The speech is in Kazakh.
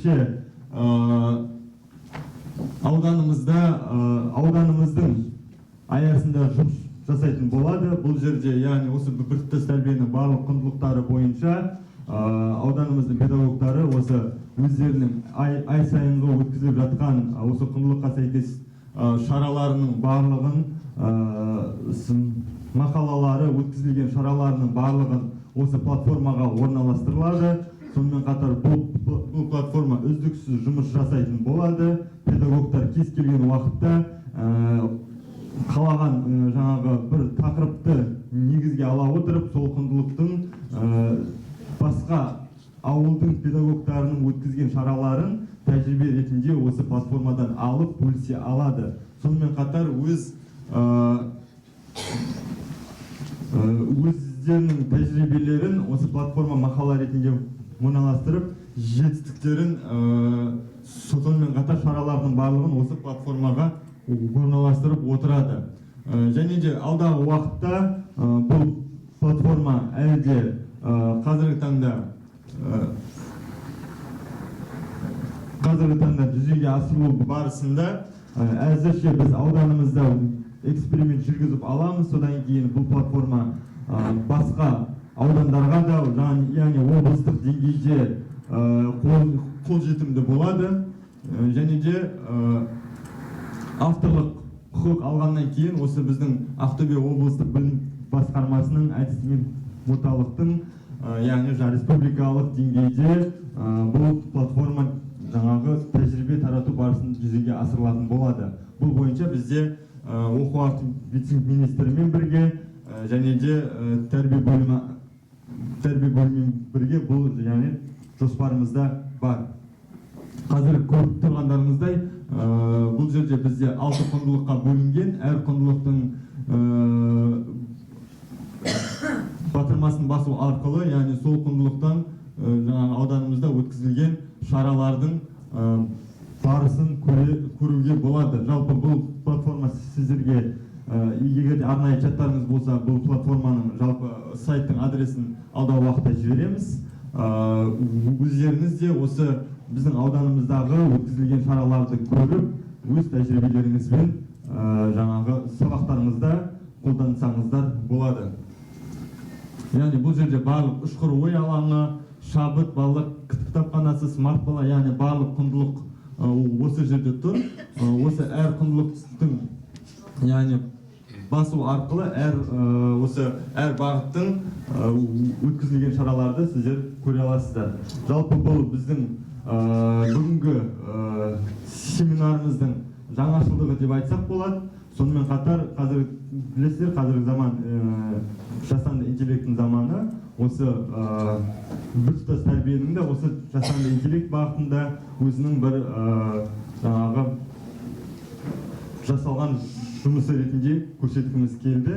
бірнеше ауданымыздың аясында жұмыс жасайтын болады. Бұл жерде, яғни осы біртұтас тәрбиенің барлық құндылықтары бойынша ауданымыздың педагогтары осы өздерінің ай сайынғы өткізіліп жатқан осы құндылыққа сәйкес шараларының барлығын, мақалалары өткізілген шараларының барлығын осы платформаға орналастырылады. Сонымен қатар бұл платформа үздіксіз жұмыс жасайтын болады. Педагогтар кез келген уақытта қалаған жаңағы бір тақырыпты негізге ала отырып, сол құндылықтың басқа ауылдың педагогтарының өткізген шараларын тәжірибе ретінде осы платформадан алып бөлісе алады. Сонымен қатар өздерінің тәжірибелерін осы платформа мақала ретінде орналастырып, жетістіктерін, сонымен қатар шаралардың барлығын осы платформаға орналастырып отырады. Және де алдағы уақытта бұл платформа әлде қазіргі таңда жүзеге асырылу барысында әзірше біз ауданымызда эксперимент жүргізіп аламыз. Содан кейін бұл платформа басқа аудандарға да, яғни облыстық деңгейде қолжетімді болады. Және де авторлық құқық алғаннан кейін осы біздің Ақтөбе облыстық білім басқармасының әдістеме орталықтың, яғни республикалық деңгейде бұл платформа жаңағы тәжірибе тарату барысында жүзеге асырылатын болады. Бұл бойынша бізде оқу вице-министрімен бірге және де тәрбие бөлімімен бірге бұл жоспарымызда бар. Қазір көріп тұрғандарыңыздай, бұл жерде бізде 6 құндылыққа бөлінген, әр құндылықтың батырмасын басу арқылы, яғни сол құндылықтан ауданымызда өткізілген шаралардың барысын көруге болады. Жалпы бұл платформа сіздерге, егер арнайы чаттарыңыз болса, бұл платформаның жалпы сайттың адресін алдағы уақытта жібереміз. Өздеріңіз де осы біздің ауданымыздағы өткізілген шараларды көріп, өз тәжірибелеріңізбен жаңағы сабақтарыңызда қолдансаңыздар болады. Яғни бұл жерде барлық үшқыр ой алаңы, шабыт, балалар кітапханасы, смарт бала, яғни барлық құндылық осы жерде тұр. Осы әр құндылықтың, яғни басу арқылы әр бағыттың өткізілген шараларды сіздер көре аласыздар. Жалпы бұл біздің бүгінгі семинарымыздың жаңашылдығы деп айтсақ болады. Сонымен қатар, қазір білесіздер, қазіргі заман жасанды интеллекттің заманы. Осы біртұтас тәрбиенің де осы жасанды интеллект бағытында өзінің бір жаңағы жасалған жұмысы ретінде көрсеткіміз келді.